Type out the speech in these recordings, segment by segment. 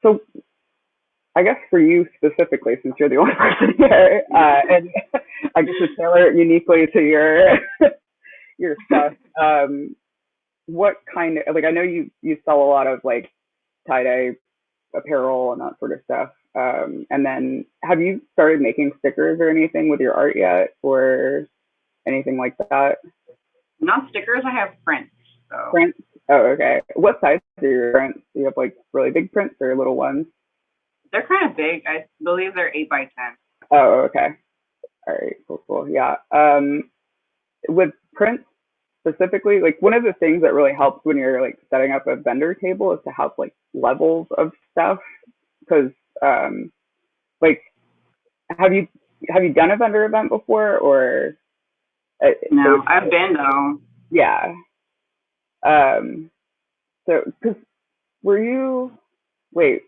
So I guess for you specifically, since you're the only person here, and I guess to tailor it uniquely to your stuff. What kind of, like, I know you sell a lot of like tie dye apparel and that sort of stuff. And then have you started making stickers or anything with your art yet, or anything like that? Not stickers, I have prints. So Prints? Oh, okay. What size are your prints? Do you have like really big prints or little ones? they're kind of big. I believe they're 8 by 10. Oh, okay. All right, cool, cool. Yeah. With prints specifically, like one of the things that really helps when you're like setting up a vendor table is to have like levels of stuff. Because like, have you done a vendor event before, or No, I've been though. yeah. Um, so, because were you, wait,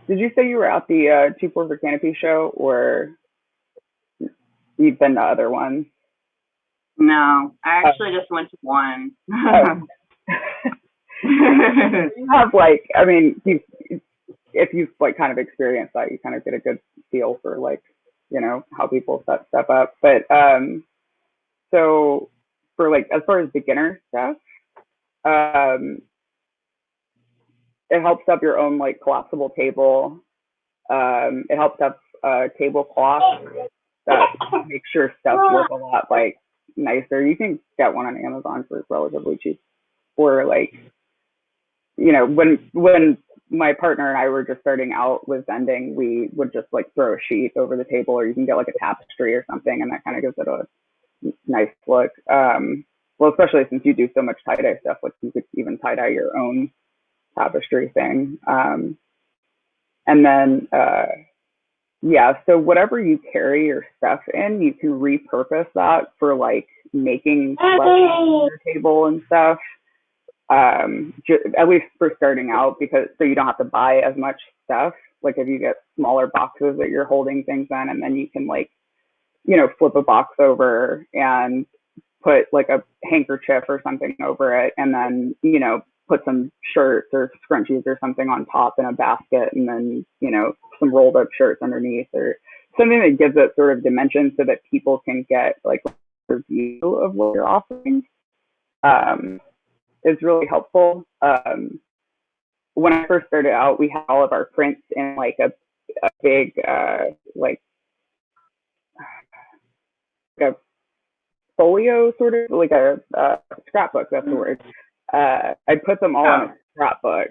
did you say you were at the 244 Canopy show, or you've been to other ones? No, I actually just went to one. Oh. You have like, I mean, if you've like kind of experienced that, you kind of get a good feel for like, how people set stuff up. But so for like as far as beginner stuff, um, it helps up your own like collapsible table. It helps up tablecloth that makes your stuff look a lot like nicer. You can get one on Amazon for relatively cheap. Or like, when my partner and I were just starting out with vending, we would just like throw a sheet over the table, or you can get like a tapestry or something, and that kind of gives it a nice look. Well, especially since you do so much tie dye stuff, like you could even tie dye your own tapestry thing. And then, yeah, so whatever you carry your stuff in, you can repurpose that for like making on your table and stuff. At least for starting out, because so you don't have to buy as much stuff. Like if you get smaller boxes that you're holding things in, and then you can like, flip a box over and put like a handkerchief or something over it, and then, put some shirts or scrunchies or something on top in a basket, and then, some rolled up shirts underneath, or something that gives it sort of dimension so that people can get like a view of what you're offering. Um, is really helpful. When I first started out, we had all of our prints in like a big, like a folio, sort of like a scrapbook. That's the word. I put them all in a scrapbook,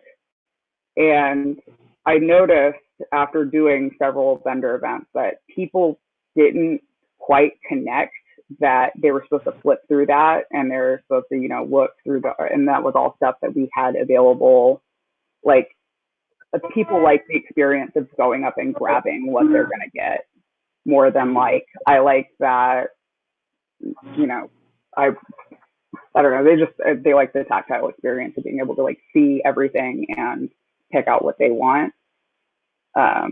and I noticed after doing several vendor events that people didn't quite connect that they were supposed to flip through that, and they were supposed to, look through and that was all stuff that we had available. Like, people like the experience of going up and grabbing what they're going to get more than like, I like that, I don't know. They like the tactile experience of being able to like see everything and pick out what they want. About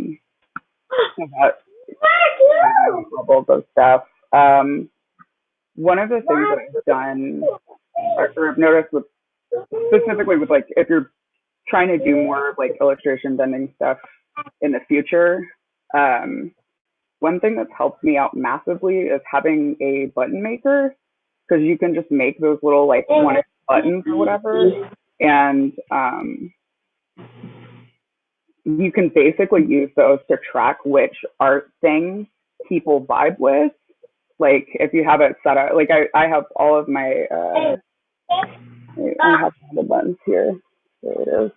levels of stuff. One of the things that I've done, or I've noticed with, specifically with like, if you're trying to do more like illustration bending stuff in the future, one thing that's helped me out massively is having a button maker, because you can just make those little like one buttons or whatever, and you can basically use those to track which art things people vibe with. Like if you have it set up, like I have all of my, I have the buttons here. There it is.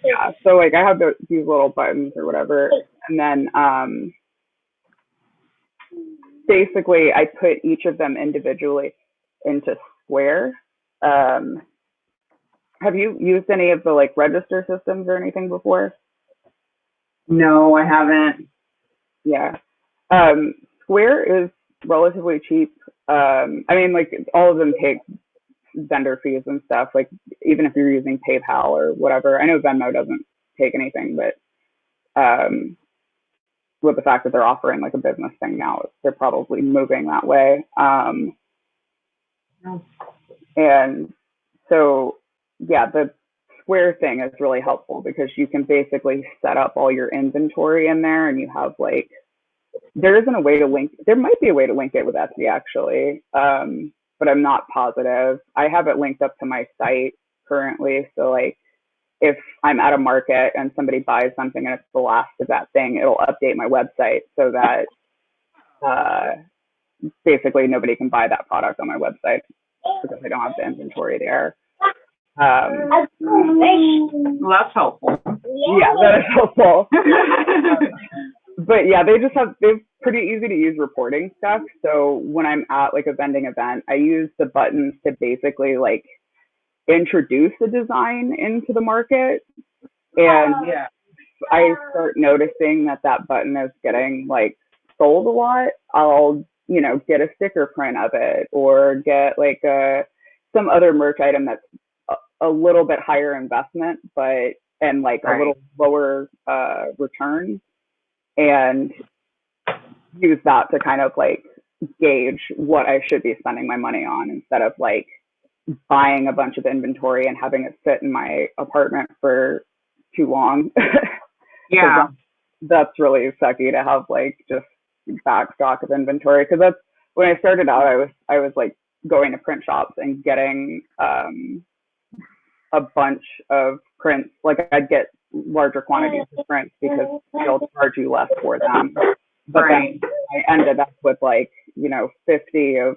Yeah, so like I have these little buttons or whatever, and then basically I put each of them individually into Square. Have you used any of the like register systems or anything before? No, I haven't. Yeah. Square is relatively cheap. I mean, like all of them take vendor fees and stuff. Like even if you're using PayPal or whatever. I know Venmo doesn't take anything, but with the fact that they're offering like a business thing now, they're probably moving that way. And so, yeah, the square thing is really helpful because you can basically set up all your inventory in there, and you have like, there isn't a way to link, there might be a way to link it with Etsy actually, but I'm not positive. I have it linked up to my site currently. So like if I'm at a market and somebody buys something and it's the last of that thing, it'll update my website so that basically nobody can buy that product on my website because I don't have the inventory there. Well, that's helpful. Yeah, that is helpful. But yeah, they've pretty easy to use reporting stuff. So when I'm at like a vending event, I use the buttons to basically like introduce the design into the market. And I start noticing that button is getting like sold a lot, I'll, you know, get a sticker print of it or get like some other merch item that's a little bit higher investment, and like a little lower return, and use that to kind of like gauge what I should be spending my money on instead of like buying a bunch of inventory and having it sit in my apartment for too long. Yeah. That's really sucky to have like just back stock of inventory, because that's when I started out, I was like going to print shops and getting a bunch of prints. Like I'd get larger quantities of prints because they'll charge you less for them. But then I ended up with like, you know, 50 of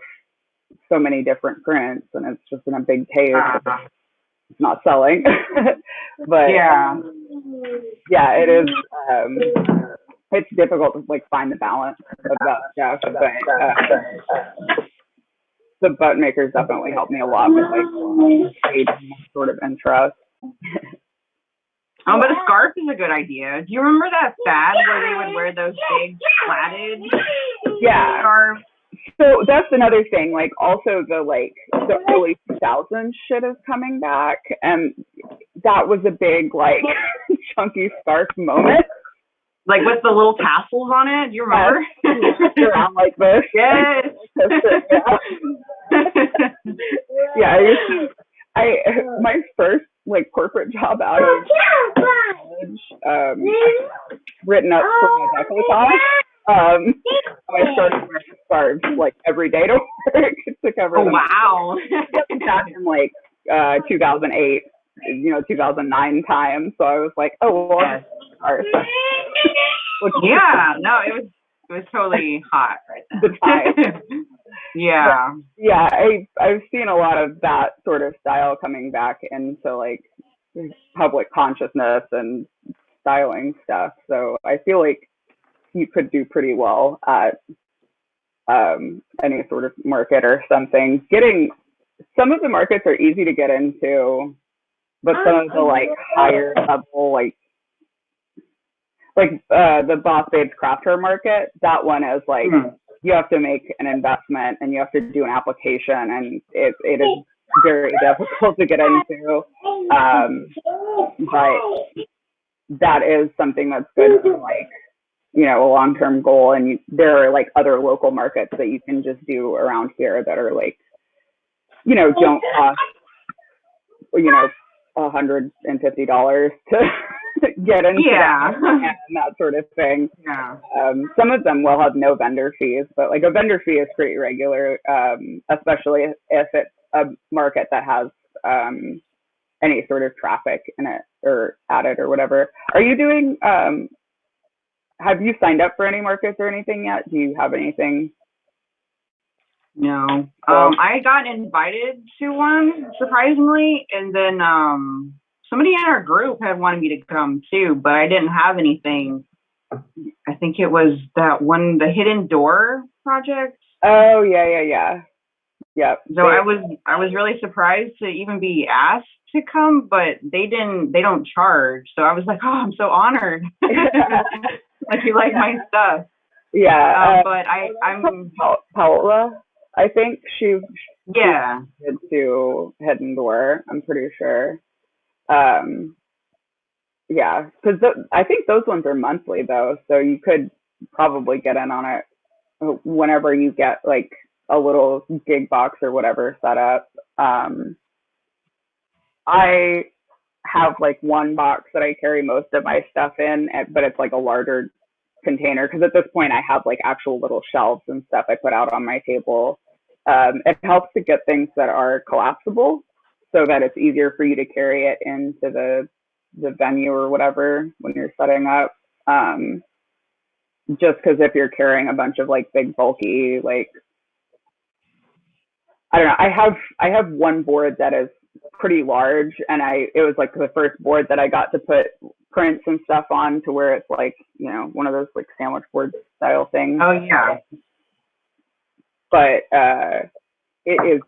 so many different prints, and it's just in a big case. It's not selling. But yeah, it is. It's difficult to like find the balance of that stuff. But the button makers definitely helped me a lot with like sort of interest. Oh, but a scarf is a good idea. Do you remember that fad where they would wear those big plaited scarves? So that's another thing. Like also the early 2000s shit is coming back, and that was a big like chunky scarf moment. Like with the little tassels on it. Do you remember? Yes. Around like this. Yes. My first like corporate job out of college, written up for my decollage. I started wearing scarves like every day to work to cover them. Wow. Back in like 2008, 2009 time. So I was like, oh, well, scarves. Yeah, no, it was totally hot right then. The time. Yeah. But, yeah, I've seen a lot of that sort of style coming back into like public consciousness and styling stuff. So I feel like you could do pretty well at any sort of market or something. Some of the markets are easy to get into, but some of the like higher level, like the Boss Babes Craft Her market, that one is like you have to make an investment and you have to do an application, and it is very difficult to get into. But that is something that's good for like, a long-term goal. And there are like other local markets that you can just do around here that are like, don't cost, $150 to get into that and that sort of thing. Yeah. Some of them will have no vendor fees, but like a vendor fee is pretty regular, especially if it's a market that has any sort of traffic in it or added or whatever. Are you doing, have you signed up for any markets or anything yet? Do you have anything? No. I got invited to one, surprisingly, and then somebody in our group had wanted me to come too, but I didn't have anything. I think it was that one, the Hidden Door project. Oh, yeah. Yep. So I was really surprised to even be asked to come, but they don't charge. So I was like, oh, I'm so honored. Like you like my stuff. Yeah. But I'm Paola, I think she did to Hidden Door, I'm pretty sure. Yeah, because I think those ones are monthly though, so you could probably get in on it whenever you get like a little gig box or whatever set up. have like one box that I carry most of my stuff in, but it's like a larger container because at this point I have like actual little shelves and stuff I put out on my table. It helps to get things that are collapsible so that it's easier for you to carry it into the venue or whatever when you're setting up. Just because if you're carrying a bunch of like big bulky like I don't know, I have one board that is pretty large, and it was like the first board that I got to put prints and stuff on to where it's like, you know, one of those like sandwich board style things. Oh yeah. But it is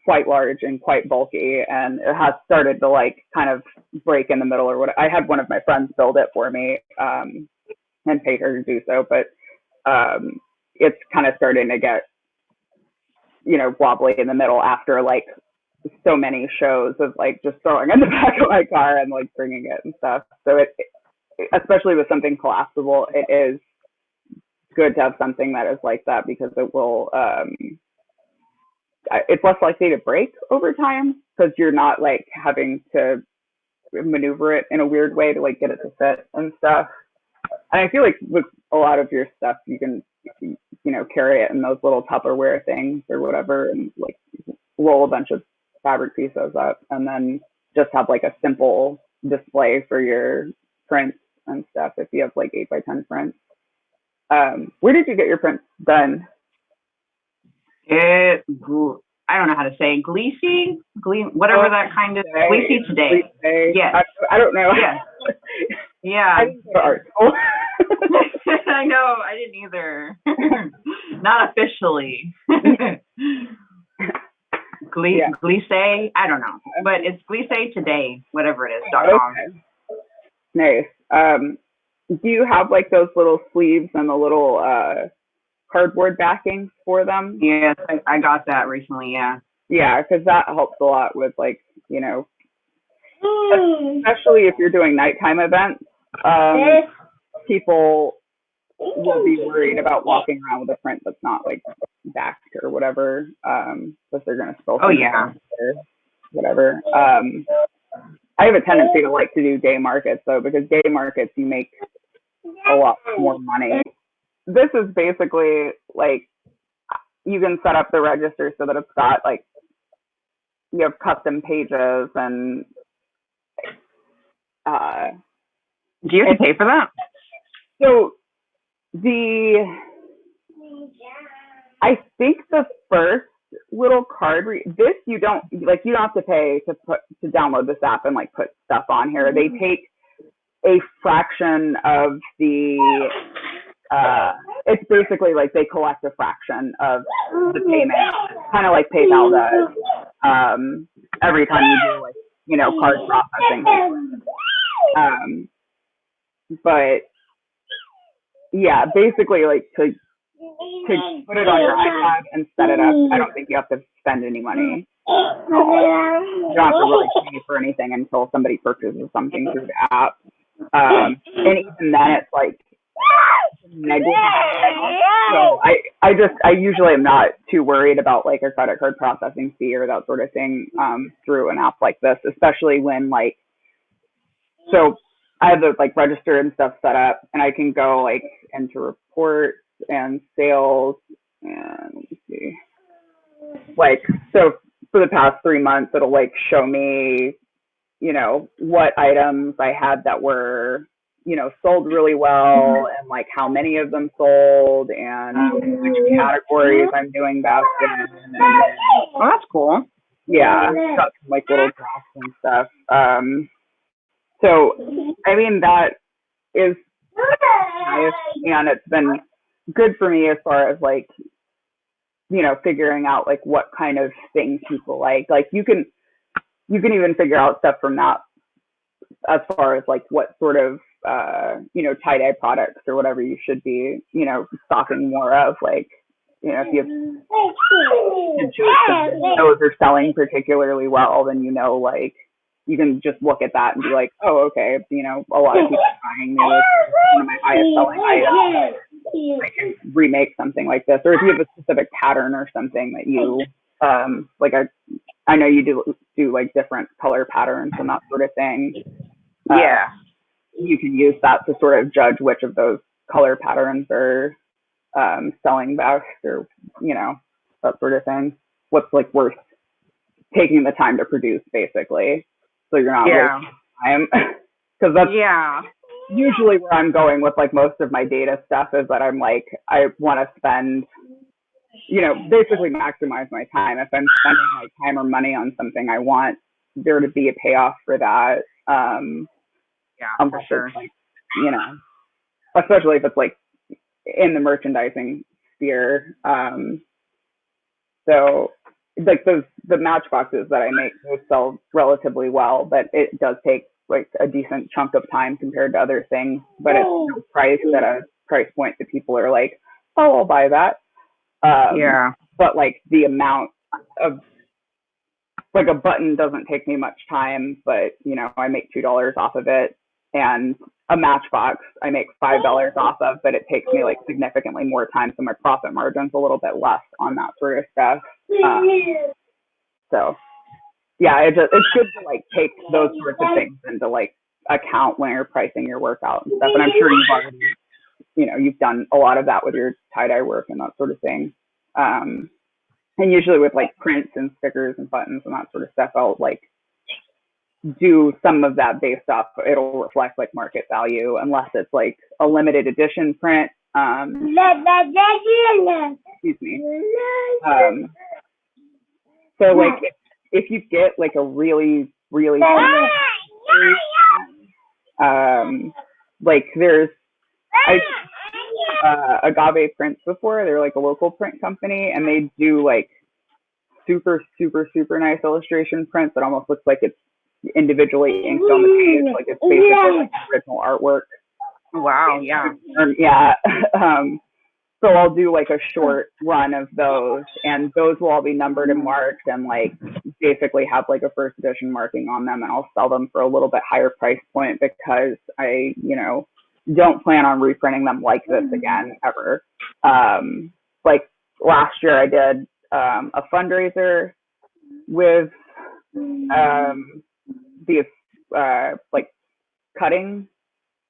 quite large and quite bulky, and it has started to like kind of break in the middle or what. I had one of my friends build it for me, and paid her to do so, but it's kind of starting to get, you know, wobbly in the middle after like so many shows of like just throwing in the back of my car and like bringing it and stuff. So it especially with something collapsible, it is good to have something that is like that because it will it's less likely to break over time because you're not like having to maneuver it in a weird way to like get it to fit and stuff. And I feel like with a lot of your stuff, you can, you know, carry it in those little Tupperware things or whatever and like roll a bunch of fabric pieces up and then just have like a simple display for your prints and stuff if you have like 8x10 prints. Where did you get your prints done? I don't know how to say whatever that kind of Gleesy today. Yeah. I don't know. Yeah. Yeah. I didn't go to art school. I know. I didn't either. Not officially. Gleesy. I don't know, but it's Gleesy today, whatever it is. .com. Okay. Nice. Do you have like those little sleeves and the little cardboard backings for them? Yes, I got that recently. Yeah. Yeah, because that helps a lot with like, you know, especially if you're doing nighttime events. People will be worried about walking around with a print that's not like backed or whatever, because they're gonna spill. Oh yeah. Or whatever. I have a tendency to like to do day markets though, because day markets you make a lot more money. This is basically like you can set up the register so that it's got like you have custom pages and do you have to pay for that? So I think the first little card this you don't have to pay to download this app and like put stuff on here. They take a fraction of the it's basically like they collect a fraction of the payment, kind of like PayPal does, every time you do like, you know, card processing. But yeah, basically like to put it on your iPad and set it up, I don't think you have to spend any money. You don't have to really pay for anything until somebody purchases something through the app. And even then it's like negligible. So I usually am not too worried about like a credit card processing fee or that sort of thing through an app like this, especially when like, so I have the like register and stuff set up and I can go like into reports and sales and let me see, like, so for the past 3 months it'll like show me, you know, what items I had that were, you know, sold really well and like how many of them sold and which categories I'm doing best in. And, oh, that's cool. Yeah, got some like little graphs and stuff. So I mean that is nice and it's been good for me as far as like, you know, figuring out like what kind of things people like. Like you can even figure out stuff from that as far as like what sort of you know, tie-dye products or whatever you should be, you know, stocking more of. Like, you know, if you have those are selling particularly well, then you know, like you can just look at that and be like, oh, okay, you know, a lot of people are buying this. One of my highest selling items. I can remake something like this. Or if you have a specific pattern or something that you like, I I know you do like different color patterns and that sort of thing. Yeah. You can use that to sort of judge which of those color patterns are selling best, or that sort of thing. What's like worth taking the time to produce, basically, so you're not wasting time. Because that's usually where I'm going with like most of my data stuff, is that I'm like, I want to spend, basically maximize my time. If I'm spending like time or money on something, I want there to be a payoff for that. For sure. Like, especially if it's like in the merchandising sphere. So like the matchboxes that I make, those sell relatively well, but it does take like a decent chunk of time compared to other things. But it's priced at a price point that people are like, oh, I'll buy that. But like the amount of, like, a button doesn't take me much time, but I make $2 off of it, and a matchbox I make $5 off of, but it takes me like significantly more time, so my profit margin's a little bit less on that sort of stuff. So yeah, it's good to like take those sorts of things into like account when you're pricing your work out and stuff. And I'm sure you've already, you've done a lot of that with your tie-dye work and that sort of thing. And usually with like prints and stickers and buttons and that sort of stuff, I'll like do some of that based off, it'll reflect like market value, unless it's like a limited edition print. Excuse me. So like if you get like a really, really like there's, Agave Prints before. They're like a local print company, and they do like super, super, super nice illustration prints that almost looks like it's individually inked on the page, like it's basically like original artwork. Wow, yeah. So I'll do like a short run of those, and those will all be numbered and marked, and like basically have like a first edition marking on them, and I'll sell them for a little bit higher price point, because I, don't plan on reprinting them like this again ever. Like last year I did a fundraiser with these like cutting,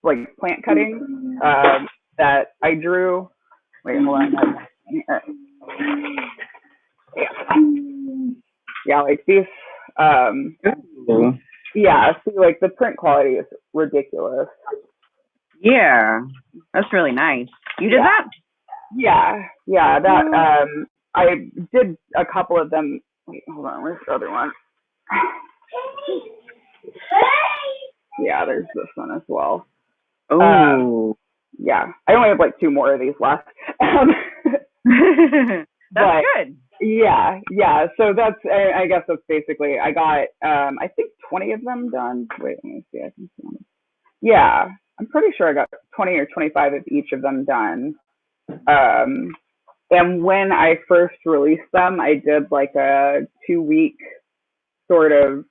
like plant cutting that I drew. Wait, hold on. Yeah, like these. Yeah, see, like the print quality is ridiculous. Yeah, that's really nice. You did that? Yeah, that, I did a couple of them. Wait, hold on, where's the other one? Yeah, there's this one as well. Oh. Yeah, I only have like 2 more of these left. That's good. Yeah, so that's, I guess that's basically, I got, I think 20 of them done. Wait, let me see, I can see them. Yeah, I'm pretty sure I got 20 or 25 of each of them done. And when I first released them, I did like a 2-week sort of,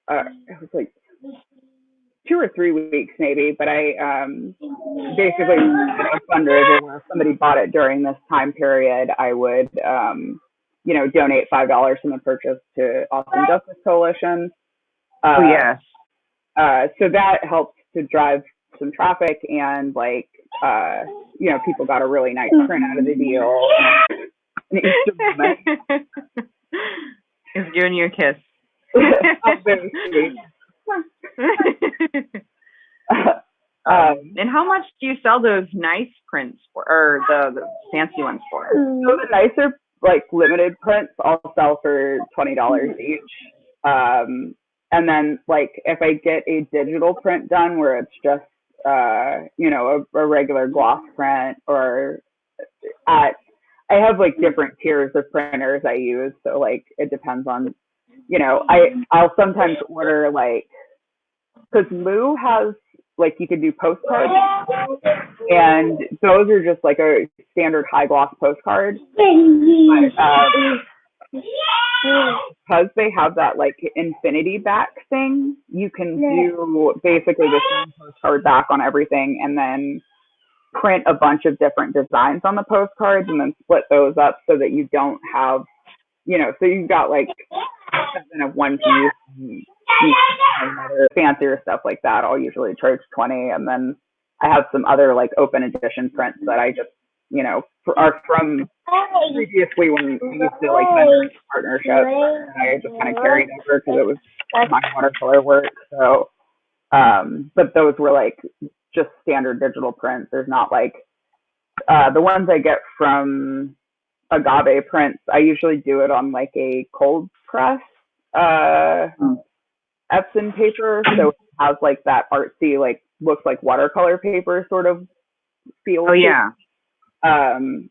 it was like 2 or 3 weeks maybe, but I basically did a fundraiser where if somebody bought it during this time period, I would, donate $5 from the purchase to Austin Justice Coalition. Yes. So that helped to drive some traffic, and like, people got a really nice print out of the deal. An Easter moment. It's giving you a kiss. Very sweet. And how much do you sell those nice prints for, or the fancy ones for? So the nicer, like limited prints, I'll sell for $20 each. And then like if I get a digital print done where it's just a regular gloss print, or I have like different tiers of printers I use, so like it depends on, I'll sometimes order like, because Lou has like, you could do postcards, and those are just like a standard high gloss postcard. Because they have that like infinity back thing, you can do basically the same postcard back on everything, and then print a bunch of different designs on the postcards, and then split those up so that you don't have, so you've got like in a one piece. And other fancier stuff like that, I'll usually charge 20, and then I have some other like open edition prints that I just, are from previously when we used to like vendor partnerships, and I just kind of carried over because it was my watercolor work. So, but those were like just standard digital prints. There's not like the ones I get from Agave Prints. I usually do it on like a cold press Epson paper, so it has like that artsy, like looks like watercolor paper sort of feel. Oh yeah. And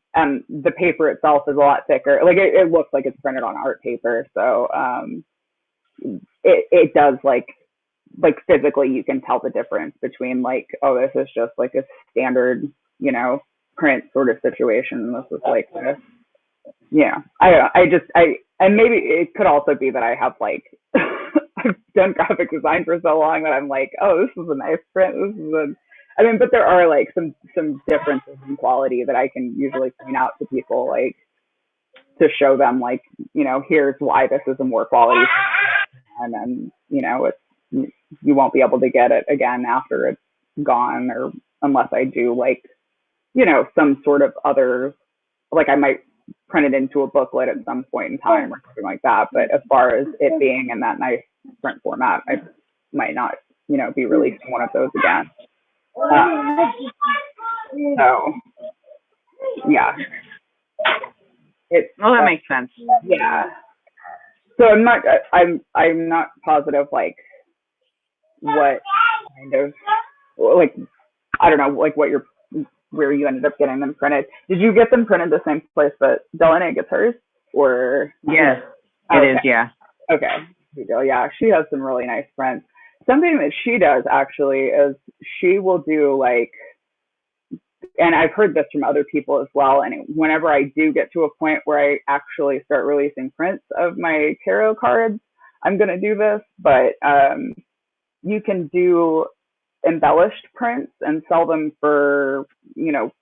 the paper itself is a lot thicker. Like it looks like it's printed on art paper, so it does like physically you can tell the difference between like, oh, this is just like a standard, print sort of situation, and this is like a, and maybe it could also be that I have like I've done graphic design for so long that I'm like, oh, this is a nice print. But there are like some differences in quality that I can usually point out to people, like to show them like, here's why this is a more quality, and then it's, you won't be able to get it again after it's gone, or unless I do like, some sort of other, like I might print it into a booklet at some point in time or something like that. But as far as it being in that nice print format, I might not, be releasing one of those again. So yeah, Well, that makes sense. Yeah. So I'm not positive like what kind of, like, I don't know, like where you ended up getting them printed. Did you get them printed the same place that Delaney gets hers, or? Yes, it is. Yeah. Okay. Yeah, she has some really nice prints. Something that she does actually is she will do like, and I've heard this from other people as well, and whenever I do get to a point where I actually start releasing prints of my tarot cards, I'm going to do this, but you can do embellished prints and sell them for,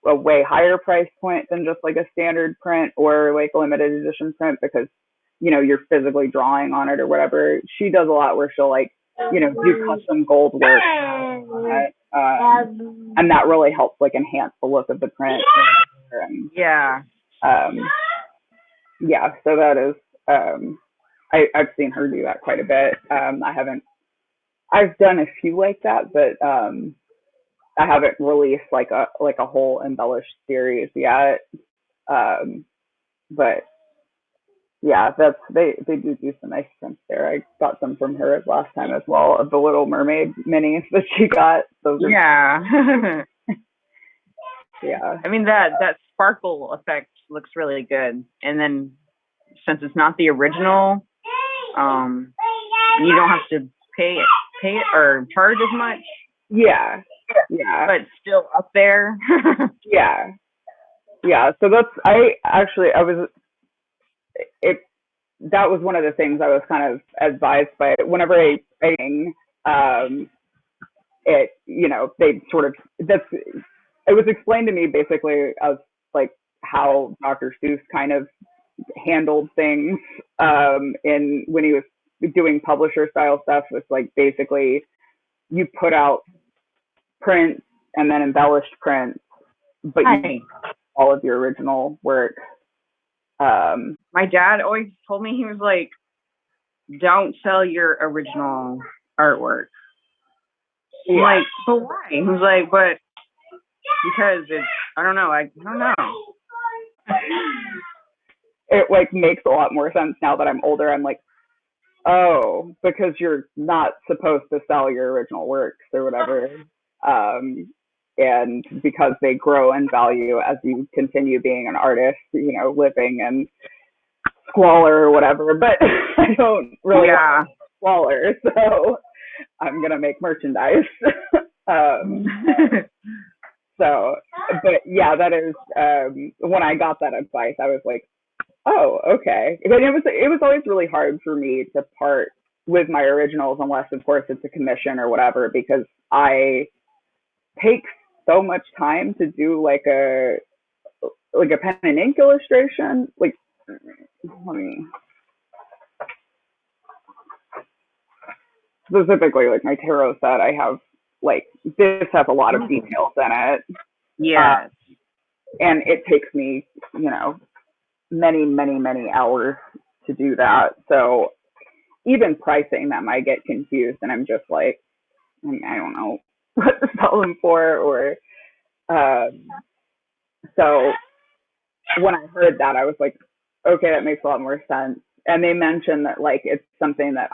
a way higher price point than just like a standard print or like a limited edition print, because, you're physically drawing on it or whatever. She does a lot where she'll like, do custom gold work on it. And that really helps like enhance the look of the print. And, yeah. Yeah, so that is, I've seen her do that quite a bit. I've done a few like that, but I haven't released like a whole embellished series yet. But yeah, they do some nice prints there. I got some from her last time as well, of the Little Mermaid minis that she got. Yeah. Yeah. I mean, that sparkle effect looks really good, and then since it's not the original, you don't have to pay it or charge as much. Yeah. But still up there. Yeah. So that was one of the things I was kind of advised by whenever they sort of, it was explained to me basically as like how Dr. Seuss kind of handled things when he was doing publisher style stuff. It's like basically you put out prints and then embellished prints, but you all of your original work. My dad always told me, he was like, don't sell your original artwork. I'm like, but why? He was like, but because it's, I don't know. It like makes a lot more sense now that I'm older. I'm like, oh, because you're not supposed to sell your original works or whatever. And because they grow in value as you continue being an artist, living in squalor or whatever. But I don't really want squalor, so I'm going to make merchandise. So, but yeah, that is, when I got that advice, I was like, oh, okay. But it was always really hard for me to part with my originals, unless of course it's a commission or whatever, because I take so much time to do like a pen and ink illustration. Like, specifically like my tarot set, I have like this has a lot of details in it. Yes. And it takes me, you know, many, many, many hours to do that. So even pricing them, I get confused and I'm just like, I don't know what to sell them for. Or so when I heard that, I was like, okay, that makes a lot more sense. And they mentioned that like it's something that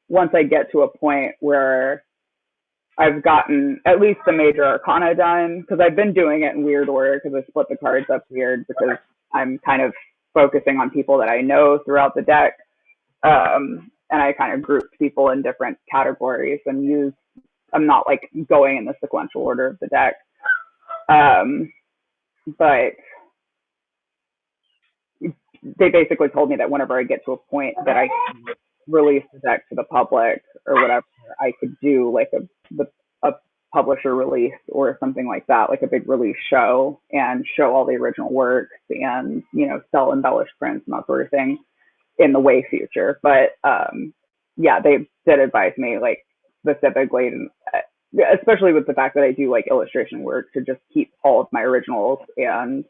once I get to a point where I've gotten at least the major arcana done, because I've been doing it in weird order because I split the cards up weird because I'm kind of focusing on people that I know throughout the deck. And I kind of grouped people in different categories and I'm not like going in the sequential order of the deck. But they basically told me that whenever I get to a point that I release the deck to the public or whatever, I could do like a publisher release or something like that, like a big release show, and show all the original works and, you know, sell embellished prints and that sort of thing in the way future. But yeah, they did advise me like specifically, especially with the fact that I do like illustration work, to just keep all of my originals. And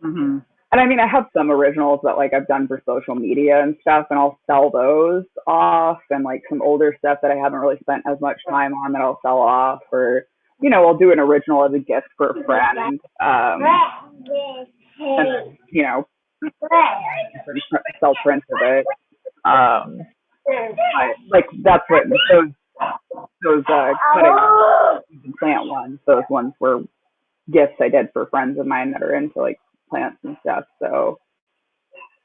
and I mean, I have some originals that like I've done for social media and stuff, and I'll sell those off, and like some older stuff that I haven't really spent as much time on that I'll sell off, or, you know, I'll do an original as a gift for a friend. And then, you know, sell prints of it. Like that's what those cutting plant ones, those ones were gifts I did for friends of mine that are into like plants and stuff. So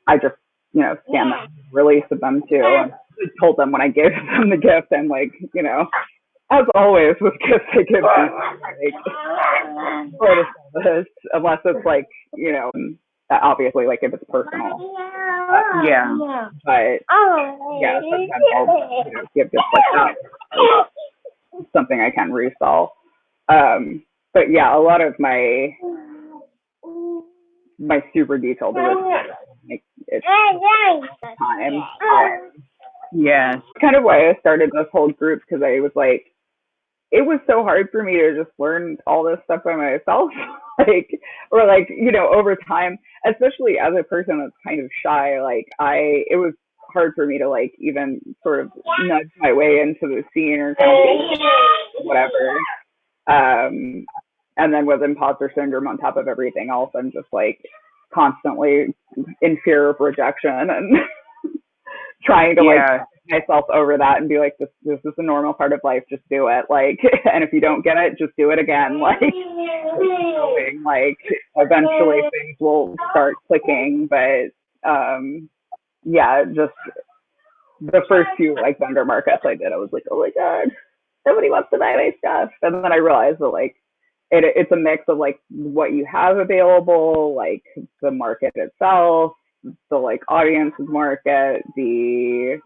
I just, you know, scanned them, released them too, and told them when I gave them the gift, I'm like, you know, as always with gifts I give people, like, unless it's like, you know, obviously like if it's personal. Yeah. But yeah, sometimes I'll, you know, give gifts like that, something I can resell. But yeah, a lot of my super detailed like it's time. Yes. Kind of why I started this whole group, because I was like, it was so hard for me to just learn all this stuff by myself, like, or like, you know, over time, especially as a person that's kind of shy, like it was hard for me to like even sort of nudge my way into the scene or kind of whatever. And then with imposter syndrome on top of everything else, I'm just like constantly in fear of rejection and trying to like myself over that and be like, this is a normal part of life, just do it, like, and if you don't get it, just do it again, like eventually things will start clicking. But yeah, just the first few like vendor markets I did, I was like, oh my god, nobody wants to buy my stuff. And then I realized that like it's a mix of like what you have available, like the market itself, the like audience's market, the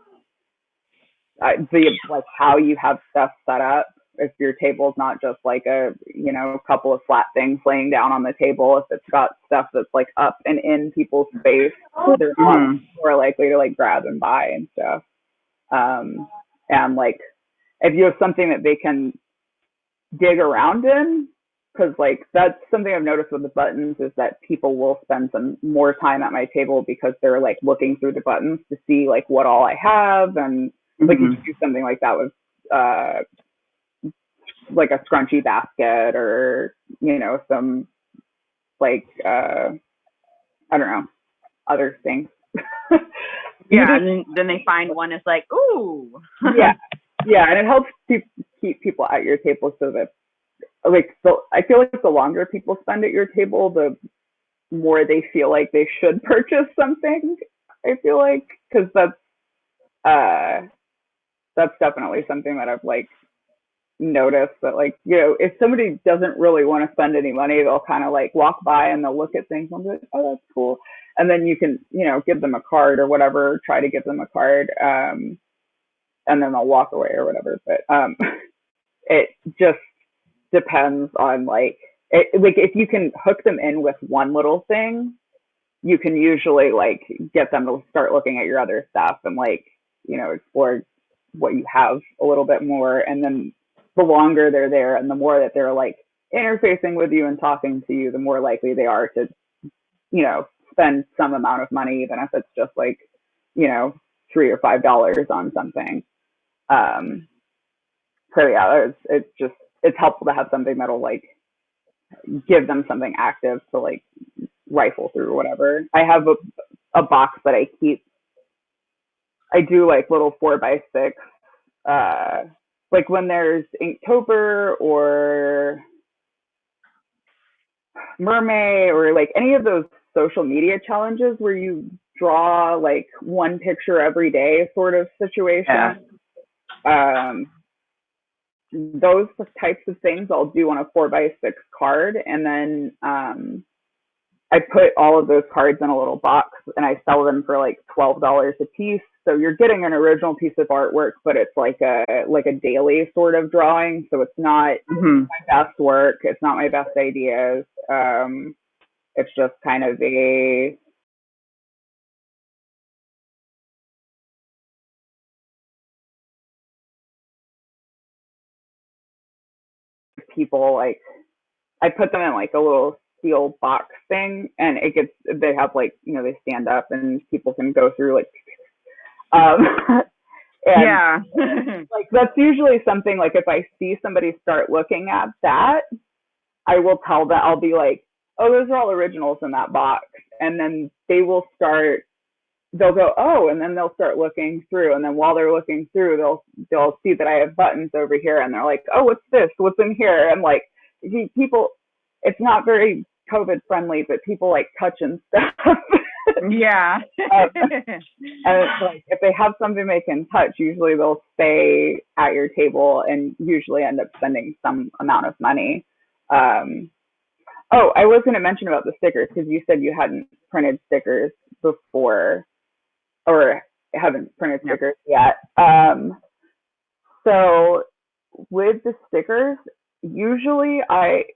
like how you have stuff set up. If your table's not just like a, you know, couple of flat things laying down on the table, if it's got stuff that's like up and in people's space, they're more likely to like grab and buy and stuff. And like if you have something that they can dig around in, because like that's something I've noticed with the buttons, is that people will spend some more time at my table because they're like looking through the buttons to see like what all I have. And like you could do something like that with like a scrunchy basket, or, you know, some like I don't know, other things. Yeah, and then they find one that's like, ooh. yeah, and it helps keep people at your table, so that like, so I feel like the longer people spend at your table, the more they feel like they should purchase something. I feel like, because that's definitely something that I've like noticed, that like, you know, if somebody doesn't really want to spend any money, they'll kind of like walk by and they'll look at things and be like, oh, that's cool. And then you can, you know, give them a card or whatever, try to give them a card, and then they'll walk away or whatever. But it just depends on like if you can hook them in with one little thing, you can usually like get them to start looking at your other stuff and like, you know, explore what you have a little bit more. And then the longer they're there and the more that they're like interfacing with you and talking to you, the more likely they are to, spend some amount of money, even if it's just like, $3 or $5 on something. So yeah, it's helpful to have something that'll like give them something active to like rifle through or whatever. I have a box that I keep. I do like little 4x6, like when there's Inktober or Mermaid or like any of those social media challenges where you draw like one picture every day sort of situation. Yeah. Those types of things I'll do on a 4x6 card, and then I put all of those cards in a little box and I sell them for like $12 a piece. So you're getting an original piece of artwork, but it's like a daily sort of drawing. So it's not my best work. It's not my best ideas. It's just kind of a people like I put them in like a little steel box thing, and they have like they stand up and people can go through like and yeah. Like that's usually something like if I see somebody start looking at that, I will tell that I'll be like, oh, those are all originals in that box, and then they'll go, oh, and then they'll start looking through, and then while they're looking through, they'll see that I have buttons over here, and they're like, oh, what's this? What's in here? And like people, it's not very COVID friendly, but people like touching stuff. Yeah. And it's like if they have something they can touch, usually they'll stay at your table and usually end up spending some amount of money. Oh, I was going to mention about the stickers because you said you hadn't printed stickers before, or haven't printed stickers yet. So with the stickers, usually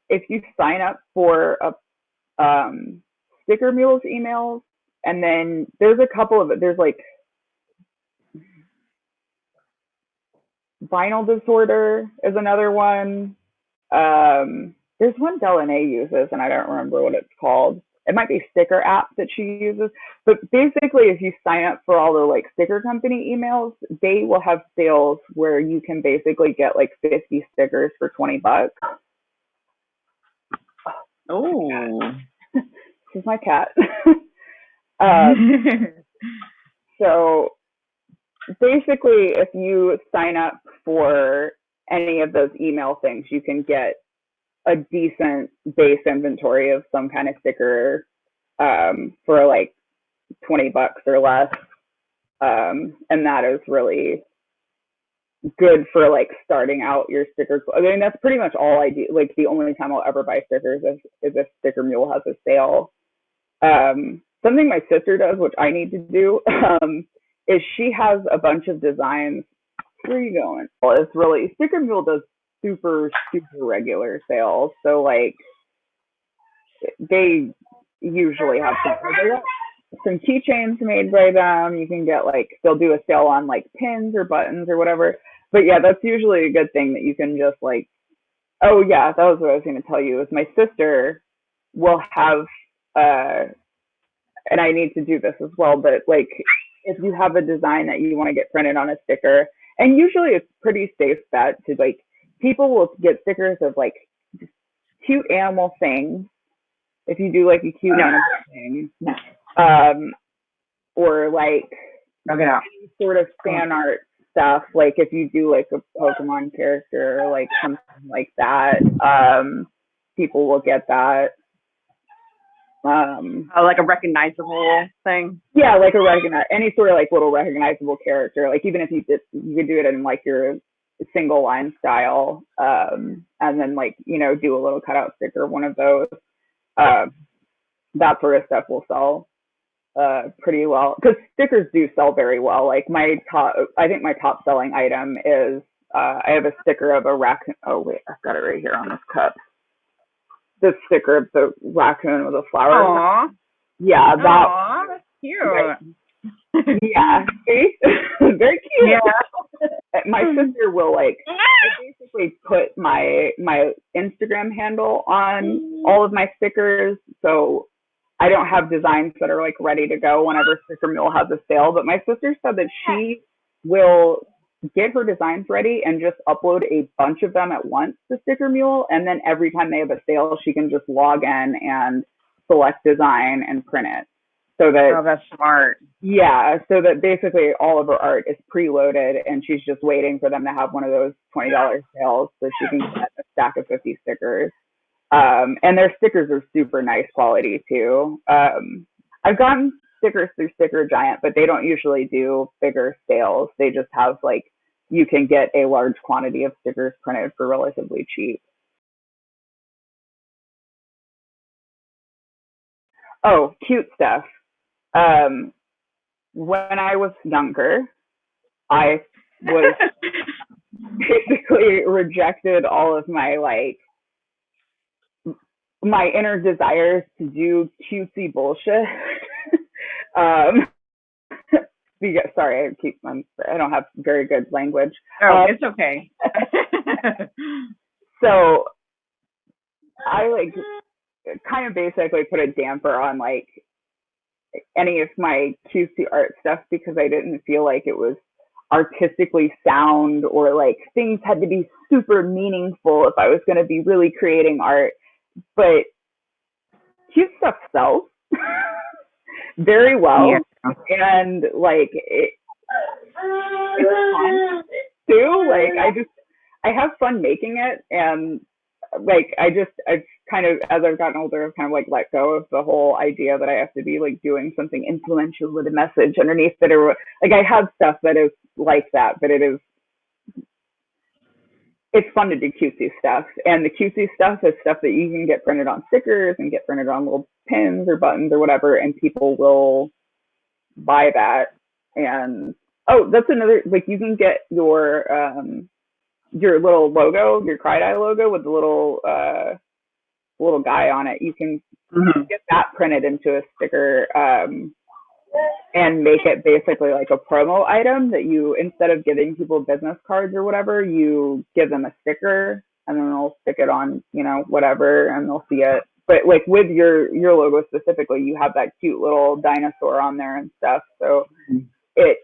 if you sign up for a Sticker Mules emails, and then there's a couple of there's like Vinyl Disorder is another one. There's one Delaney uses, and I don't remember what it's called. It might be Sticker App that she uses. But basically, if you sign up for all the like sticker company emails, they will have sales where you can basically get like 50 stickers for $20. Oh, this is my cat. So basically, if you sign up for any of those email things, you can get a decent base inventory of some kind of sticker for like $20 or less. And that is really good for like starting out your sticker. I mean, that's pretty much all I do. Like the only time I'll ever buy stickers is if Sticker Mule has a sale. Something my sister does, which I need to do, is she has a bunch of designs. Where are you going? Well, it's really, Sticker Mule does super regular sales. So like they usually have some keychains made by them. You can get like, they'll do a sale on like pins or buttons or whatever. But yeah, that's usually a good thing that you can just like, oh yeah, that was what I was going to tell you, is my sister will have, and I need to do this as well, but like if you have a design that you want to get printed on a sticker, and usually it's pretty safe bet to like, people will get stickers of like cute animal things. If you do like a cute animal thing, or like any sort of fan art stuff, like if you do like a Pokemon character or like something like that, people will get that. Like a recognizable thing. Yeah, like any sort of like little recognizable character. Like even if you could do it in like your single line style, and then like do a little cutout sticker, one of those. That sort of stuff will sell pretty well, because stickers do sell very well. Like I think my top selling item is I have a sticker of a raccoon. Oh wait, I've got it right here on this cup. The sticker of the raccoon with a flower. Aww. Yeah, that's cute. Yeah, see? Very cute. Yeah. My sister will like I basically put my Instagram handle on all of my stickers, so I don't have designs that are like ready to go whenever Sticker Mule has a sale. But my sister said that she will get her designs ready and just upload a bunch of them at once to Sticker Mule, and then every time they have a sale, she can just log in and select design and print it. So that Oh, that's smart. yeah, so that basically all of her art is preloaded, and she's just waiting for them to have one of those $20 sales so she can get a stack of 50 stickers. And their stickers are super nice quality too. I've gotten stickers through Sticker Giant, but they don't usually do bigger sales. They just have like you can get a large quantity of stickers printed for relatively cheap. Oh, cute stuff. Um, when I was younger, I was basically rejected all of my like my inner desires to do cutesy bullshit. um, sorry, I don't have very good language. Oh, it's okay. So I like kind of basically put a damper on like any of my cutesy art stuff because I didn't feel like it was artistically sound or like things had to be super meaningful if I was going to be really creating art. But cute stuff sells very well, Yeah. and like it's fun too. Like I have fun making it, and like I've kind of as I've gotten older, I've kind of like let go of the whole idea that I have to be like doing something influential with a message underneath it, or like I have stuff that is like that, but it's fun to do cutesy stuff, and the cutesy stuff is stuff that you can get printed on stickers and get printed on little pins or buttons or whatever, and people will buy that. And oh, that's another, like you can get your little logo, your CryDye logo with the little guy on it. You can get that printed into a sticker, and make it basically like a promo item that you, instead of giving people business cards or whatever, you give them a sticker and then they'll stick it on, whatever, and they'll see it. But like with your logo specifically, you have that cute little dinosaur on there and stuff. So it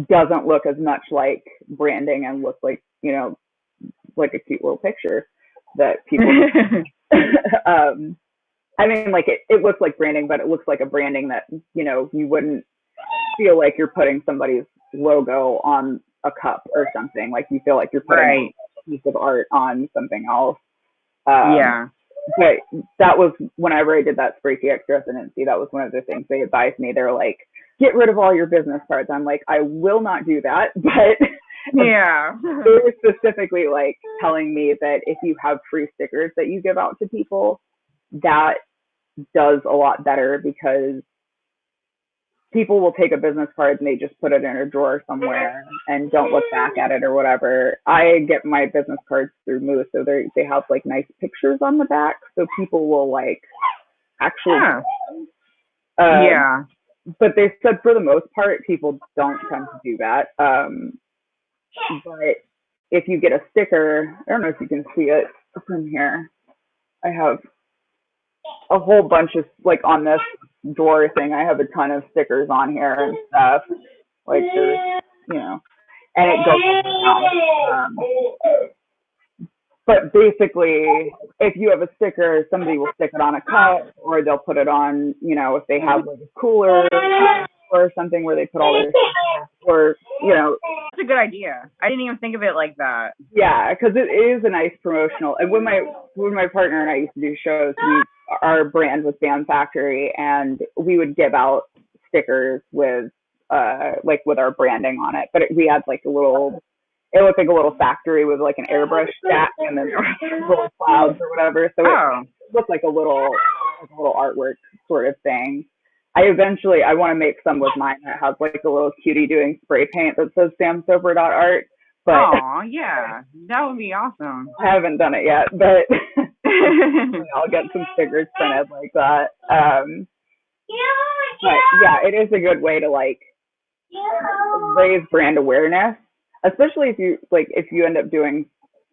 doesn't look as much like branding and look like, like a cute little picture that people I mean, like it looks like branding, but it looks like a branding that, you wouldn't feel like you're putting somebody's logo on a cup or something. Like you feel like you're putting a piece of art on something else. Yeah. But that was, whenever I did that Spray TX residency, that was one of the things they advised me. They're like, get rid of all your business cards. I'm like, I will not do that. But yeah, they were specifically like telling me that if you have free stickers that you give out to people, that does a lot better because people will take a business card and they just put it in a drawer somewhere and don't look back at it or whatever. I get my business cards through Moose, so they have like nice pictures on the back, so people will like actually. Yeah. But they said for the most part, people don't tend to do that. But if you get a sticker, I don't know if you can see it from here. I have a whole bunch of, like on this drawer thing, I have a ton of stickers on here and stuff. Like there's, and it goes down. But basically, if you have a sticker, somebody will stick it on a cup, or they'll put it on, if they have like a cooler or something where they put all their stuff, or, That's a good idea. I didn't even think of it like that. Yeah, because it is a nice promotional. And when my partner and I used to do shows, our brand was Bam Factory, and we would give out stickers with like with our branding on it. But we had like it looked like a little factory with like an airbrush stack, and then there were little clouds or whatever. So it looked like a little artwork sort of thing. I want to make some with mine that has like a little cutie doing spray paint that says samsoper.art. But yeah, that would be awesome. I haven't done it yet, but I'll get some stickers printed like that. But yeah, it is a good way to like raise brand awareness, especially if you end up doing,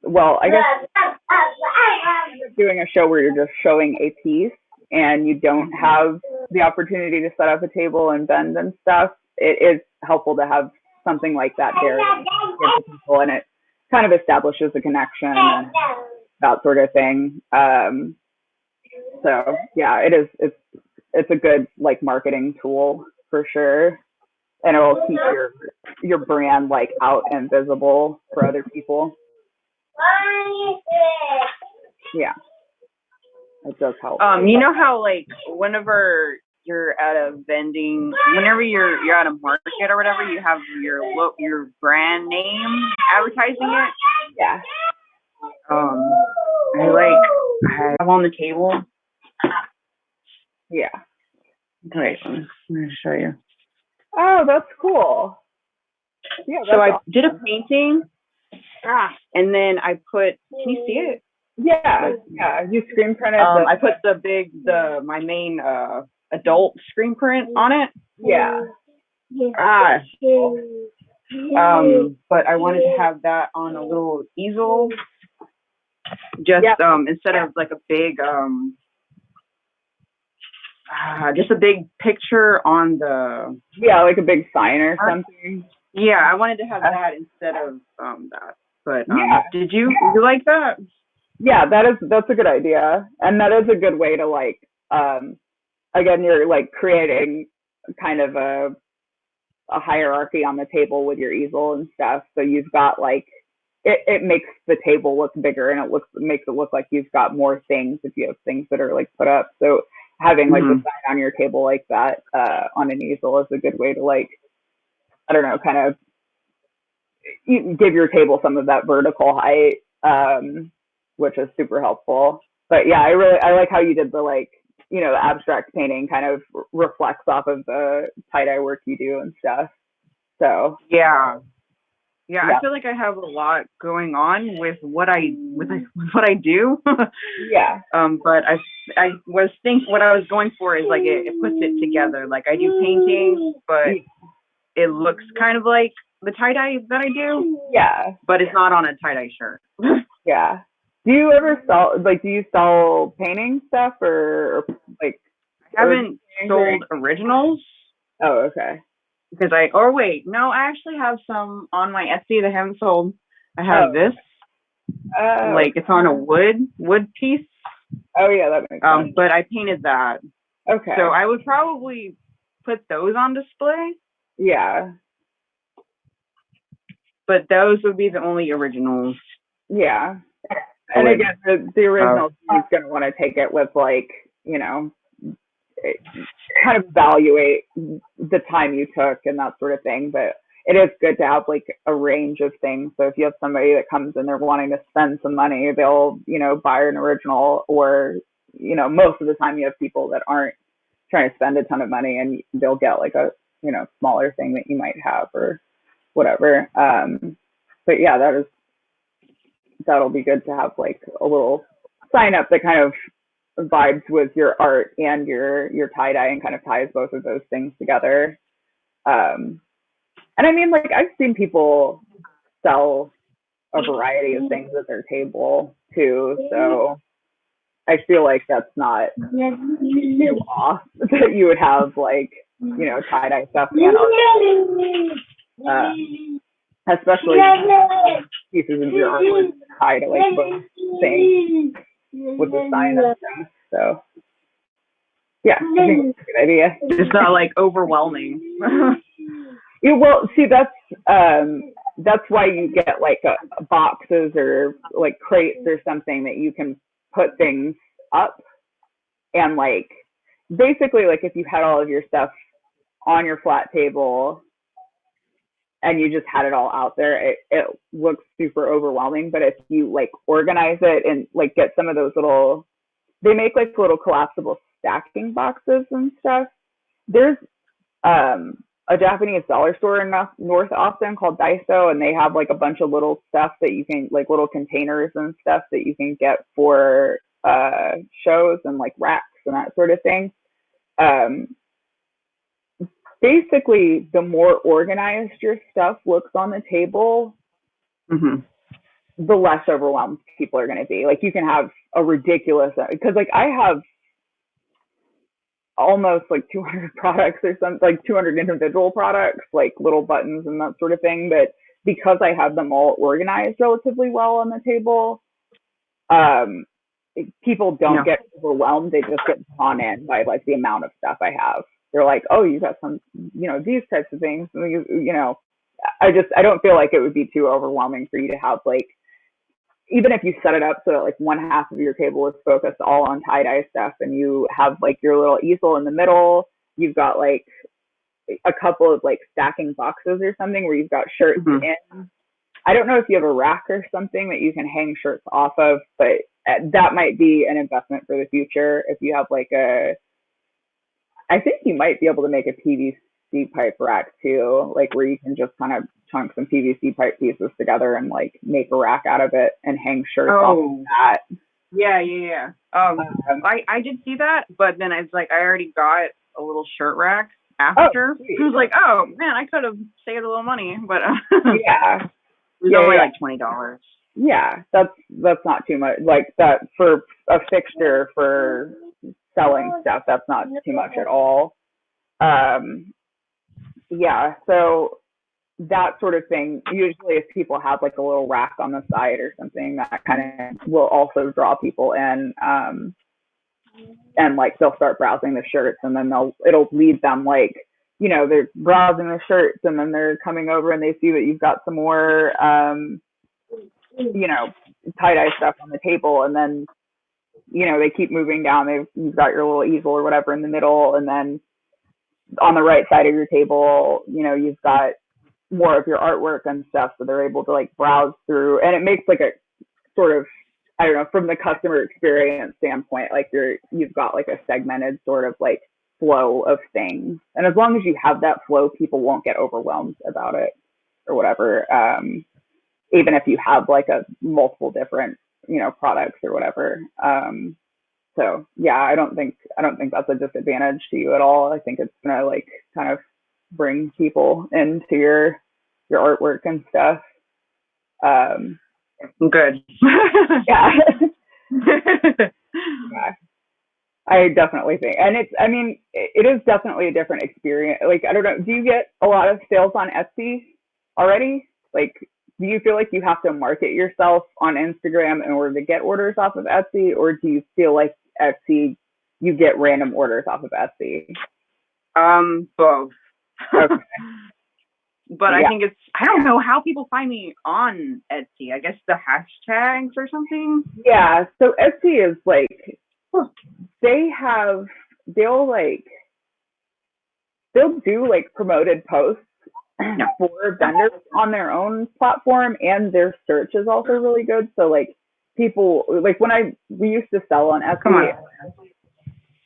well, I guess doing a show where you're just showing a piece and you don't have the opportunity to set up a table and bend and stuff. It is helpful to have something like that there to give to people, and it kind of establishes a connection and that sort of thing. So yeah, it's a good like marketing tool for sure, and it will keep your brand like out and visible for other people. Yeah, it does help. You know how like whenever you're at a vending, whenever you're at a market or whatever, you have your brand name advertising it. Yeah. I have on the table. Yeah. Wait, I'm gonna show you. Oh, that's cool. Yeah. So I did a painting, and then I put. Can you see it? Yeah. Yeah. You screen printed. I put my main adult screen print on it. Yeah. But I wanted to have that on a little easel, just instead of like a big just a big picture on the like a big sign or something. Yeah, I wanted to have that instead of that. But did you like that? Yeah, that's a good idea, and that is a good way to like again, you're like creating kind of a hierarchy on the table with your easel and stuff. So you've got like it makes the table look bigger, and makes it look like you've got more things if you have things that are like put up. So having like the sign on your table like that on an easel is a good way to like, I don't know, kind of give your table some of that vertical height, which is super helpful. But yeah, I like how you did the like, the abstract painting kind of reflects off of the tie-dye work you do and stuff. So yeah, I feel like I have a lot going on with what I do. Yeah. But I was thinking what I was going for is like it puts it together. Like I do painting, but it looks kind of like the tie-dye that I do. Yeah. But it's not on a tie-dye shirt. Yeah. Do you ever sell painting stuff or like? I haven't sold originals. Oh, okay. Because I actually have some on my Etsy that I haven't sold. I have this. Like it's on a wood piece. Oh yeah, that makes sense. But I painted that. Okay. So I would probably put those on display. Yeah. But those would be the only originals. Yeah. And again, the originals, he's going to want to take it with like, kind of evaluate the time you took and that sort of thing. But it is good to have like a range of things. So if you have somebody that comes in, they're wanting to spend some money, they'll, buy an original, or, most of the time you have people that aren't trying to spend a ton of money, and they'll get like a, smaller thing that you might have or whatever. But yeah, that'll be good to have like a little sign up that kind of vibes with your art and your tie-dye and kind of ties both of those things together. And I mean, like, I've seen people sell a variety of things at their table too, so I feel like that's not too off that you would have like, tie-dye stuff and art. Especially pieces of your art would tie to like both things with the sign and stuff. So yeah, I think it's a good idea. It's not like overwhelming. Yeah, well, see, that's why you get like boxes or like crates or something that you can put things up, and like basically like if you had all of your stuff on your flat table and you just had it all out there, it looks super overwhelming. But if you like organize it and like get some of those they make like little collapsible stacking boxes and stuff. There's a Japanese dollar store in North Austin called Daiso, and they have like a bunch of little stuff that you can, like little containers and stuff that you can get for shows and like racks and that sort of thing. basically the more organized your stuff looks on the table, the less overwhelmed people are going to be. Like you can have a ridiculous, because like I have almost like 200 products or something, like 200 individual products, like little buttons and that sort of thing. But because I have them all organized relatively well on the table, um, people don't get overwhelmed. They just get drawn in by like the amount of stuff I have. They're like, oh, you got some, these types of things. I don't feel like it would be too overwhelming for you to have like, even if you set it up so that like one half of your table is focused all on tie-dye stuff and you have like your little easel in the middle, you've got like a couple of like stacking boxes or something where you've got shirts in. I don't know if you have a rack or something that you can hang shirts off of, but that might be an investment for the future. If you have like I think you might be able to make a PVC pipe rack too, like where you can just kind of chunk some PVC pipe pieces together and like make a rack out of it and hang shirts off of that. Yeah. I did see that, but then it's like I already got a little shirt rack after. I was like, oh man, I could have saved a little money, but yeah, it was only like $20. Yeah, that's not too much. Like that for a fixture for selling stuff, that's not too much at all. Yeah, so that sort of thing, usually if people have like a little rack on the side or something, that kind of will also draw people in, and like they'll start browsing the shirts, and then it'll lead them like, they're browsing the shirts and then they're coming over and they see that you've got some more tie-dye stuff on the table, and then they keep moving down. You've got your little easel or whatever in the middle, and then on the right side of your table, you've got more of your artwork and stuff, so they're able to like browse through, and it makes like a sort of, I don't know, from the customer experience standpoint, like you've got like a segmented sort of like flow of things, and as long as you have that flow, people won't get overwhelmed about it or whatever. Even if you have like multiple different products or whatever. So yeah, I don't think that's a disadvantage to you at all. I think it's gonna like kind of bring people into your artwork and stuff. Good. Yeah. Yeah. I definitely think, and it is definitely a different experience. Like, I don't know, do you get a lot of sales on Etsy already? Like, do you feel like you have to market yourself on Instagram in order to get orders off of Etsy, or do you feel like Etsy, you get random orders off of Etsy? Both. Okay. But yeah. I think I don't know how people find me on Etsy. I guess the hashtags or something. Yeah. So Etsy is like, they'll do like promoted posts for vendors on their own platform, and their search is also really good. So like people, like we used to sell on Etsy,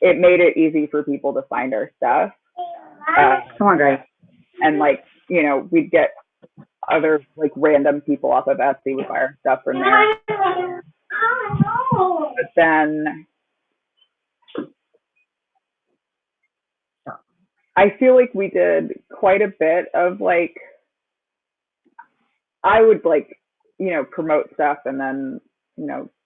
it made it easy for people to find our stuff. Come on, guys. And like, we'd get other like random people off of Etsy would buy our stuff from there. But then I feel like we did quite a bit of like, I would like, promote stuff, and then,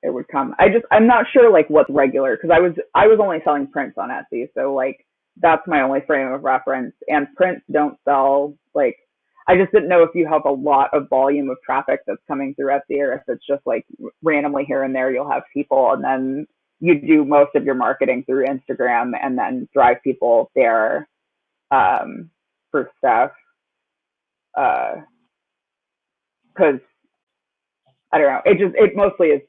it would come. I'm not sure like what's regular, because I was only selling prints on Etsy. So like, that's my only frame of reference, and prints don't sell. Like, I just didn't know if you have a lot of volume of traffic that's coming through Etsy, or if it's just like randomly here and there, you'll have people, and then you do most of your marketing through Instagram and then drive people there for stuff, because I don't know, it mostly is,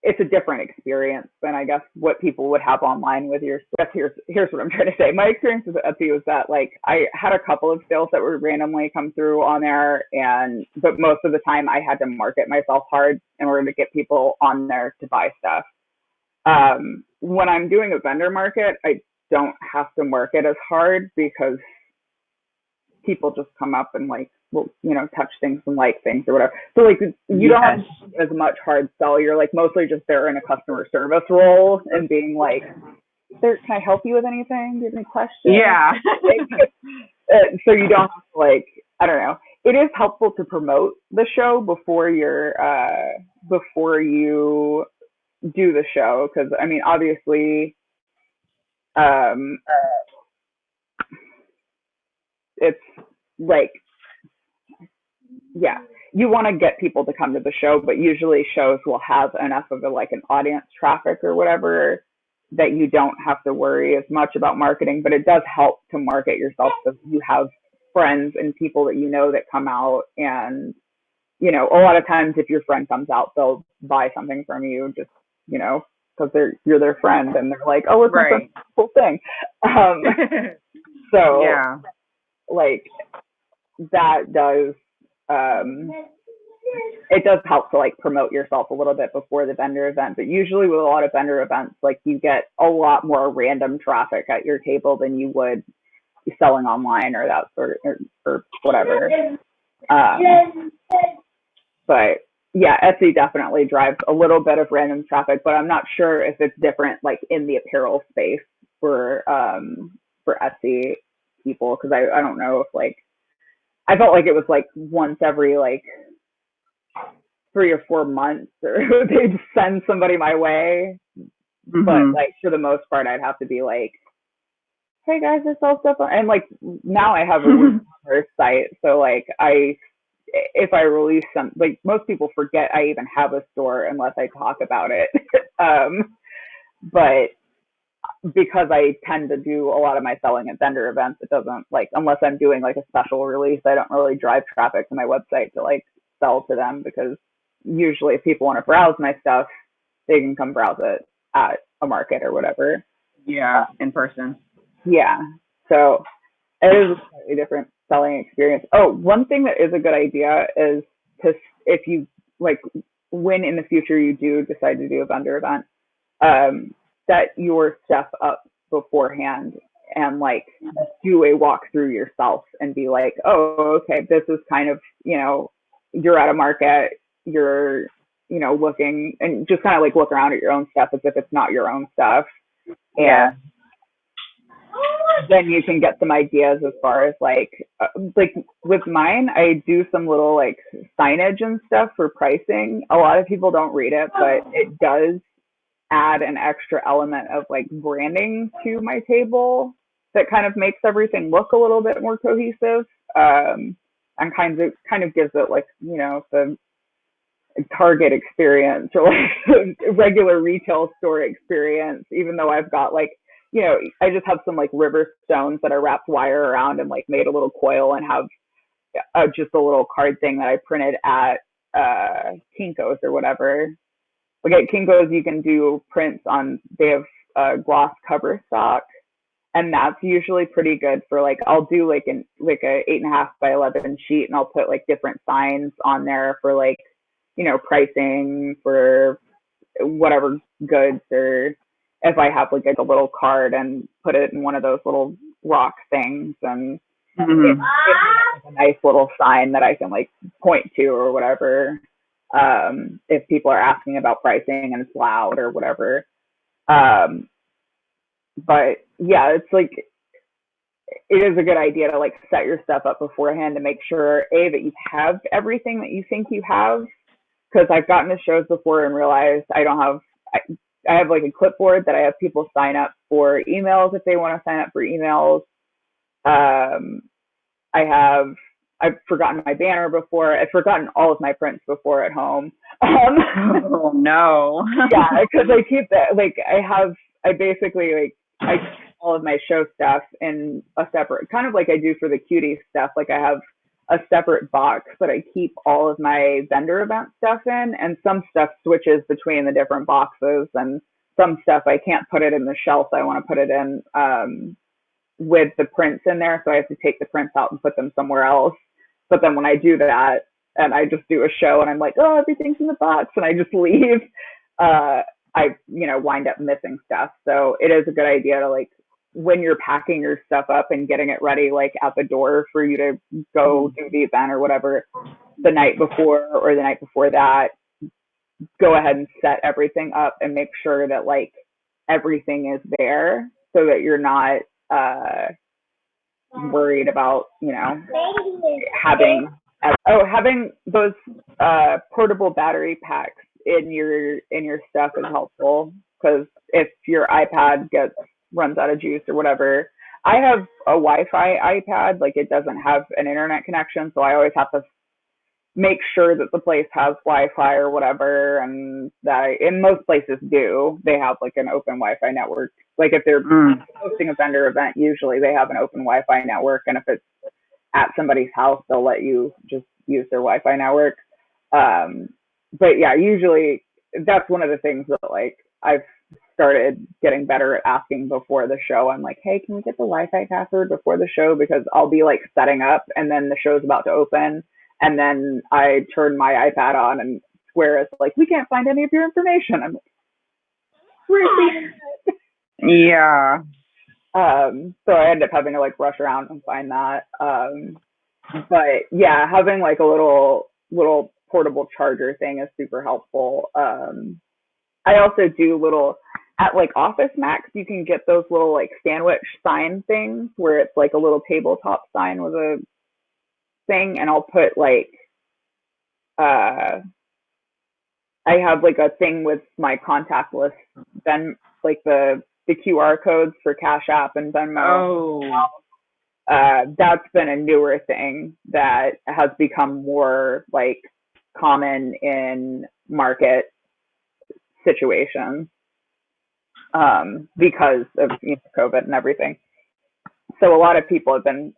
it's a different experience than I guess what people would have online with your stuff. Here's what I'm trying to say. My experience with Etsy was that like I had a couple of sales that would randomly come through on there, but most of the time I had to market myself hard in order to get people on there to buy stuff. When I'm doing a vendor market, I don't have to market as hard, because people just come up and like, will, touch things and like things or whatever. So like, you don't have as much hard sell. You're like mostly just there in a customer service role and being like, can I help you with anything? Do you have any questions? Yeah. So you don't have to like, I don't know. It is helpful to promote the show before you do the show, because I mean, obviously, um, it's like, yeah, you want to get people to come to the show, but usually shows will have enough of an audience traffic or whatever that you don't have to worry as much about marketing. But it does help to market yourself, so you have friends and people that you know that come out. And a lot of times if your friend comes out, they'll buy something from you just because you're their friend, and they're like, oh, it's my friend's cool thing. So yeah. like that does it does help to like promote yourself a little bit before the vendor event. But usually with a lot of vendor events, like you get a lot more random traffic at your table than you would selling online or that sort of or whatever. But yeah, Etsy definitely drives a little bit of random traffic, but I'm not sure if it's different like in the apparel space for Etsy people, because I don't know if like I felt like it was like once every like 3 or 4 months or they'd send somebody my way. Mm-hmm. But like for the most part, I'd have to be like, hey guys, I sell stuff and like now I have a e-commerce site, so like if I release some, like most people forget I even have a store unless I talk about it. But because I tend to do a lot of my selling at vendor events, it doesn't like, unless I'm doing like a special release, I don't really drive traffic to my website to like sell to them, because usually if people want to browse my stuff, they can come browse it at a market or whatever. Yeah, in person. Yeah. So it is a slightly different selling experience. Oh, one thing that is a good idea is to, if you like, when in the future you do decide to do a vendor event, set your stuff up beforehand and like do a walkthrough yourself and be like, oh, okay, this is kind of, you're at a market, you're, looking, and just kind of like look around at your own stuff as if it's not your own stuff. Yeah. And then you can get some ideas as far as like with mine, I do some little like signage and stuff for pricing. A lot of people don't read it, but it does add an extra element of like branding to my table that kind of makes everything look a little bit more cohesive, and kind of gives it like, the Target experience or like regular retail store experience, even though I've got like, I just have some like river stones that I wrapped wire around and like made a little coil and have just a little card thing that I printed at Kinko's or whatever. Like at Kinko's, you can do prints on, they have gloss cover stock, and that's usually pretty good for like, I'll do like a 8.5 by 11 sheet, and I'll put like different signs on there for like, pricing for whatever goods, or if I have like a little card and put it in one of those little rock things, and it's a nice little sign that I can like point to or whatever. If people are asking about pricing and it's loud or whatever. But yeah, it's like, it is a good idea to like set your stuff up beforehand to make sure that you have everything that you think you have. Because I've gotten to shows before and realized I have like a clipboard that I have people sign up for emails if they want to sign up for emails. I've forgotten my banner before. I've forgotten all of my prints before at home. Oh no. Yeah, because I keep that, like I basically like, I keep all of my show stuff in a separate, kind of like I do for the Cuties stuff. Like I have a separate box that I keep all of my vendor event stuff in, and some stuff switches between the different boxes, and some stuff I can't put it in the shelf I want to put it in with the prints in there, so I have to take the prints out and put them somewhere else. But then when I do that and I just do a show and I'm like, oh, everything's in the box, and I just leave, I wind up missing stuff. So it is a good idea to like, when you're packing your stuff up and getting it ready, like at the door for you to go do the event or whatever, the night before or the night before that, go ahead and set everything up and make sure that like everything is there so that you're not worried about, having those portable battery packs in your stuff is helpful, because if your iPad runs out of juice or whatever. I have a Wi-Fi iPad, like it doesn't have an internet connection, so I always have to make sure that the place has Wi-Fi or whatever, and in most places they have like an open Wi-Fi network. Like if they're hosting a vendor event, usually they have an open Wi-Fi network, and if it's at somebody's house, they'll let you just use their Wi-Fi network. But yeah, usually that's one of the things that like I've started getting better at asking before the show. I'm like, hey, can we get the Wi-Fi password before the show? Because I'll be like setting up and then the show's about to open. And then I turn my iPad on and Square is like, we can't find any of your information. I'm like, where's the Yeah. So I end up having to like rush around and find that. But yeah, having like a little portable charger thing is super helpful. I also do at like Office Max, you can get those little like sandwich sign things where it's like a little tabletop sign with a thing, and I'll put like I have like a thing with my contact list, then like the QR codes for Cash App and Venmo. That's been a newer thing that has become more like common in market situations because of COVID and everything. So a lot of people have been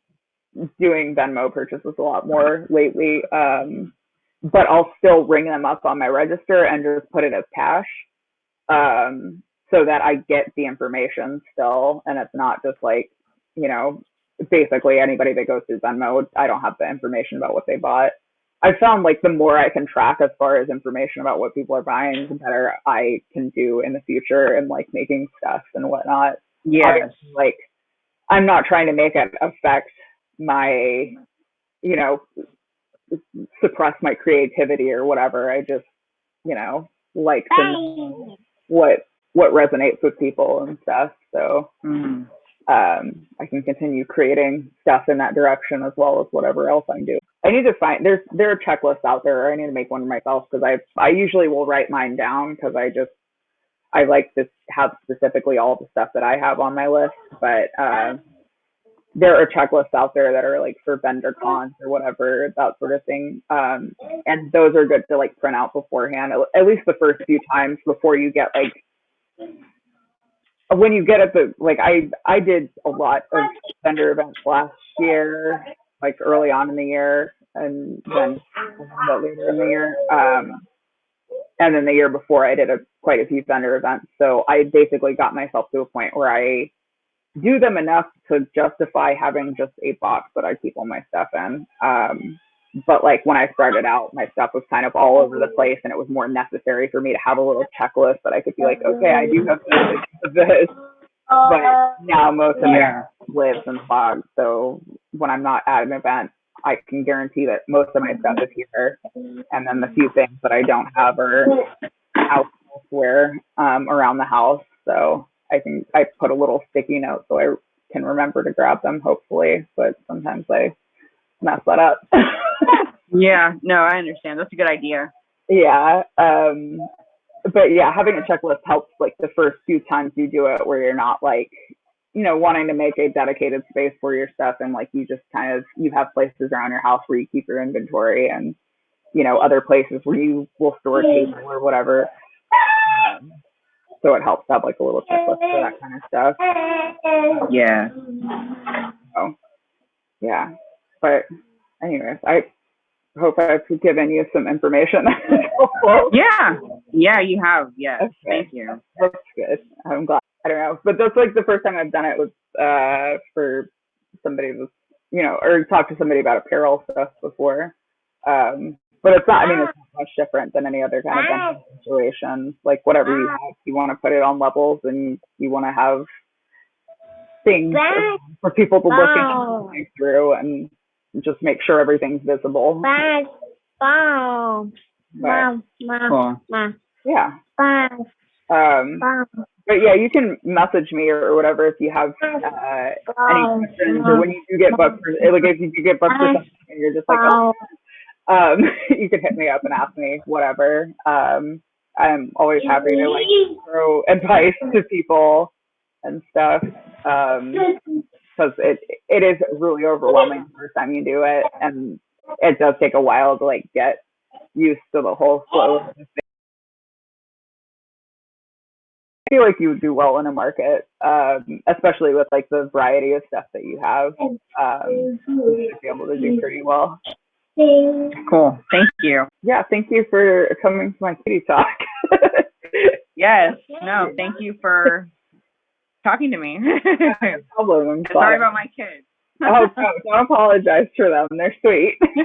doing Venmo purchases a lot more lately, but I'll still ring them up on my register and just put it as cash, so that I get the information still, and it's not just like, basically anybody that goes through Venmo, I don't have the information about what they bought. I've found like the more I can track as far as information about what people are buying, the better I can do in the future and like making stuff and whatnot. Yes. Like I'm not trying to make it affect my, suppress my creativity or whatever. I just, like to know what resonates with people and stuff. So I can continue creating stuff in that direction as well as whatever else I'm doing. I need to find there are checklists out there. I need to make one myself, because I usually will write mine down, because I like to have specifically all the stuff that I have on my list. But there are checklists out there that are like for vendor cons or whatever, that sort of thing. And those are good to like print out beforehand, at least the first few times before you get like, when you get at the, like I did a lot of vendor events last year, like early on in the year, and then a little bit later in the year. And then the year before I did quite a few vendor events. So I basically got myself to a point where I do them enough to justify having just a box that I keep all my stuff in. But like when I started out, my stuff was kind of all over the place, and it was more necessary for me to have a little checklist that I could be like, okay, I do have this. But now most of it lives in the box. So when I'm not at an event, I can guarantee that most of my stuff is here. And then the few things that I don't have are elsewhere around the house. So I put a little sticky note so I can remember to grab them, hopefully. But sometimes I mess that up. Yeah, no, I understand. That's a good idea. Yeah. But yeah, having a checklist helps like the first few times you do it, where you're not like, wanting to make a dedicated space for your stuff, and like you just kind of, you have places around your house where you keep your inventory, and other places where you will store cable or whatever. So it helps have like a little checklist for that kind of stuff. Yeah. So yeah, but anyways, I hope I've given you some information. Yeah, you have. Yes. Okay. Thank you. That's good. I'm glad. I don't know, but that's like the first time I've done it was for somebody who's, or talked to somebody about apparel stuff before. But it's not, it's not much different than any other kind of situation. Like whatever you have, you want to put it on levels, and you want to have things for people to look and through, and just make sure everything's visible. But, yeah. But yeah, you can message me or whatever if you have any questions, or when you do get booked for, like if you do get booked for something and you're just like, oh, you can hit me up and ask me whatever. I'm always happy to like throw advice to people and stuff, because it is really overwhelming the first time you do it, and it does take a while to like get used to the whole flow of the thing. I feel like you would do well in a market, especially with like the variety of stuff that you have. You should be able to do pretty well. Cool. Thank you. Yeah, thank you for coming to my kitty talk. Yes. No, thank you for talking to me. No problem. Sorry about my kids. Oh, don't apologize for them. They're sweet.